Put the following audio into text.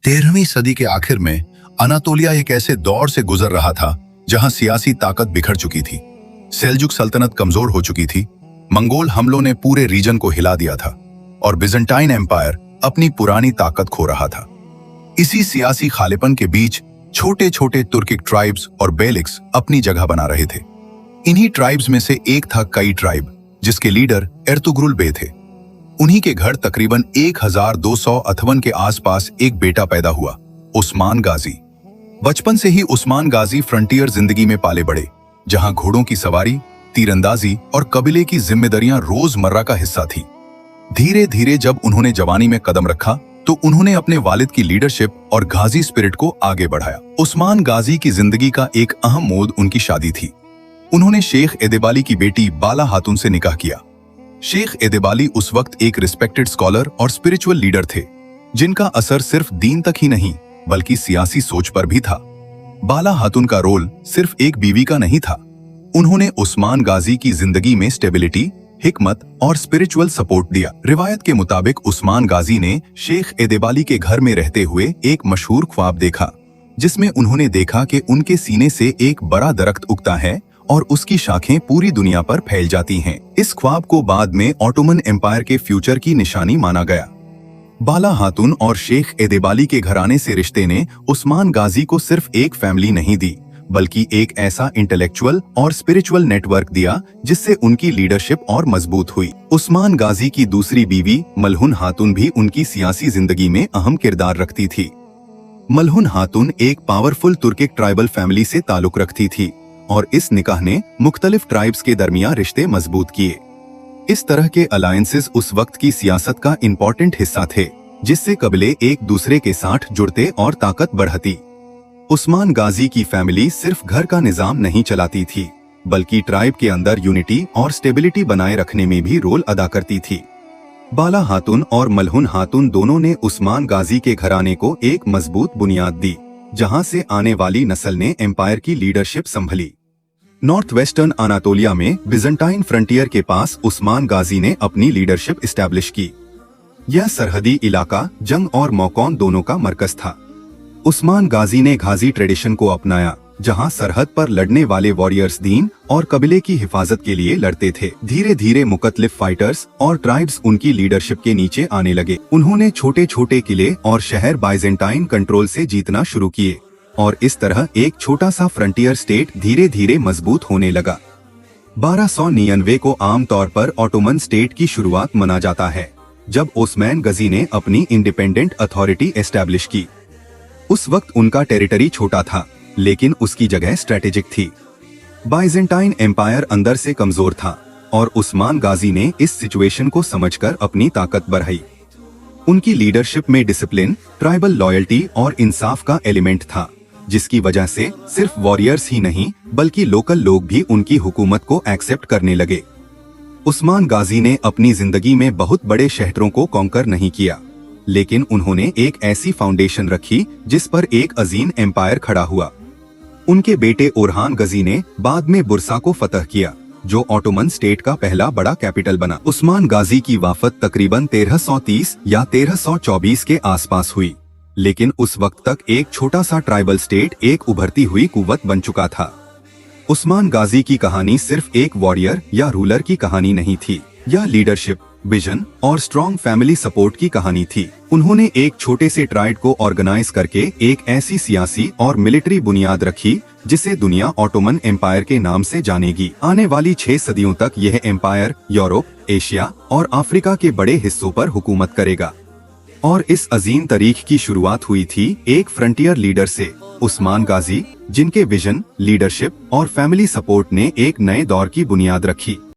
13वीं सदी के आखिर में अनातोलिया एक ऐसे दौर से गुजर रहा था जहां सियासी ताकत बिखर चुकी थी। सेल्जुक सल्तनत कमजोर हो चुकी थी, मंगोल हमलों ने पूरे रीजन को हिला दिया था और बिजेंटाइन एम्पायर अपनी पुरानी ताकत खो रहा था। इसी सियासी खालेपन के बीच छोटे छोटे तुर्किक ट्राइब्स और बेलिक्स अपनी जगह बना रहे थे। इन्हीं ट्राइब्स में से एक था कई ट्राइब, जिसके लीडर एर्तुग्रुल बे थे। उन्हीं के घर तकरीबन 1258 के आसपास एक बेटा पैदा हुआ, उस्मान गाजी। बचपन से ही उस्मान गाजी फ्रंटियर जिंदगी में पाले बड़े, जहां घोड़ों की सवारी, तीरंदाजी और कबीले की जिम्मेदारियां रोजमर्रा का हिस्सा थी। धीरे धीरे जब उन्होंने जवानी में कदम रखा तो उन्होंने अपने वालिद की लीडरशिप और गाजी स्पिरिट को आगे बढ़ाया। उस्मान गाजी की जिंदगी का एक अहम मोड़ उनकी शादी थी। उन्होंने शेख एदेबाली की बेटी बाला हातून से निकाह किया। शेख एदेबाली उस वक्त एक रिस्पेक्टेड स्कॉलर और स्पिरिचुअल लीडर थे, जिनका असर सिर्फ दीन तक ही नहीं बल्कि सियासी सोच पर भी था। बाला हातून का रोल सिर्फ एक बीवी का नहीं था। उन्होंने उस्मान गाजी की जिंदगी में स्टेबिलिटी, हिकमत और स्पिरिचुअल सपोर्ट दिया। रिवायत के मुताबिक उस्मान गाजी ने शेख एदेबाली के घर में रहते हुए एक मशहूर ख्वाब देखा, जिसमें उन्होंने देखा कि उनके सीने से एक बड़ा दरख्त उगता है और उसकी शाखें पूरी दुनिया पर फैल जाती हैं। इस ख्वाब को बाद में ऑटोमन एम्पायर के फ्यूचर की निशानी माना गया। बाला हातून और शेख एदेबाली के घराने से रिश्ते ने उस्मान गाजी को सिर्फ एक फैमिली नहीं दी, बल्कि एक ऐसा इंटेलेक्चुअल और स्पिरिचुअल नेटवर्क दिया जिससे उनकी लीडरशिप और मजबूत हुई। उस्मान गाजी की दूसरी बीवी मलहुन हातून भी उनकी सियासी जिंदगी में अहम किरदार रखती थी। मलहुन हातून एक पावरफुल तुर्किक ट्राइबल फैमिली से ताल्लुक रखती थी और इस निकाह ने मुख्तलिफ ट्राइब्स के दरमियान रिश्ते मजबूत किए। इस तरह के अलायंसेस उस वक्त की सियासत का इम्पोर्टेंट हिस्सा थे, जिससे कबीले एक दूसरे के साथ जुड़ते और ताकत बढ़ती। उस्मान गाजी की फैमिली सिर्फ घर का निजाम नहीं चलाती थी, बल्कि ट्राइब के अंदर यूनिटी और स्टेबिलिटी बनाए रखने में भी रोल अदा करती थी। बाला हातून और मलहुन हातून दोनों ने उस्मान गाजी के घराने को एक मजबूत बुनियाद दी, जहां से आने वाली नस्ल ने एम्पायर की लीडरशिप संभली। नॉर्थ वेस्टर्न अनातोलिया में बिजेंटाइन फ्रंटियर के पास उस्मान गाजी ने अपनी लीडरशिप इस्टेब्लिश की। यह सरहदी इलाका जंग और मौकौन दोनों का मरकज था। उस्मान गाजी ने गाजी ट्रेडिशन को अपनाया, जहां सरहद पर लड़ने वाले वॉरियर्स दीन और कबीले की हिफाजत के लिए लड़ते थे। धीरे धीरे मुख्तलिफ फाइटर्स और ट्राइब्स उनकी लीडरशिप के नीचे आने लगे। उन्होंने छोटे छोटे किले और शहर बाइजेंटाइन कंट्रोल से जीतना शुरू किए और इस तरह एक छोटा सा फ्रंटियर स्टेट धीरे धीरे मजबूत होने लगा। 1299 को आमतौर पर ऑटोमन स्टेट की शुरुआत माना जाता है, जब ओस्मान गजी ने अपनी इंडिपेंडेंट अथॉरिटी एस्टैब्लिश की। उस वक्त उनका टेरिटरी छोटा था, लेकिन उसकी जगह स्ट्रेटेजिक थी। बाइजेंटाइन एम्पायर अंदर से कमजोर था और उस्मान गाजी ने इस सिचुएशन को समझकर अपनी ताकत बढ़ाई। उनकी लीडरशिप में डिसिप्लिन, ट्राइबल लॉयल्टी और इंसाफ का एलिमेंट था, जिसकी वजह से सिर्फ वॉरियर्स ही नहीं बल्कि लोकल लोग भी उनकी हुकूमत को एक्सेप्ट करने लगे। उस्मान गाजी ने अपनी जिंदगी में बहुत बड़े शहरों को कॉन्कर नहीं किया, लेकिन उन्होंने एक ऐसी फाउंडेशन रखी जिस पर एक अजीम एम्पायर खड़ा हुआ। उनके बेटे ओरहान गजी ने बाद में बुरसा को फतह किया, जो ऑटोमन स्टेट का पहला बड़ा कैपिटल बना। उस्मान गाजी की वाफत तकरीबन 1330 या 1324 के आसपास हुई, लेकिन उस वक्त तक एक छोटा सा ट्राइबल स्टेट एक उभरती हुई कुव्वत बन चुका था। उस्मान गाजी की कहानी सिर्फ एक वॉरियर या रूलर की कहानी नहीं थी, यह लीडरशिप, विजन और स्ट्रॉन्ग फैमिली सपोर्ट की कहानी थी। उन्होंने एक छोटे से ट्राइब को ऑर्गेनाइज करके एक ऐसी सियासी और मिलिट्री बुनियाद रखी जिसे दुनिया ऑटोमन एम्पायर के नाम से जानेगी। आने वाली 6 सदियों तक यह एम्पायर यूरोप, एशिया और अफ्रीका के बड़े हिस्सों पर हुकूमत करेगा। और इस अजीम तारीख की शुरुआत हुई थी एक फ्रंटियर लीडर से, उस्मान गाजी, जिनके विजन, लीडरशिप और फैमिली सपोर्ट ने एक नए दौर की बुनियाद रखी।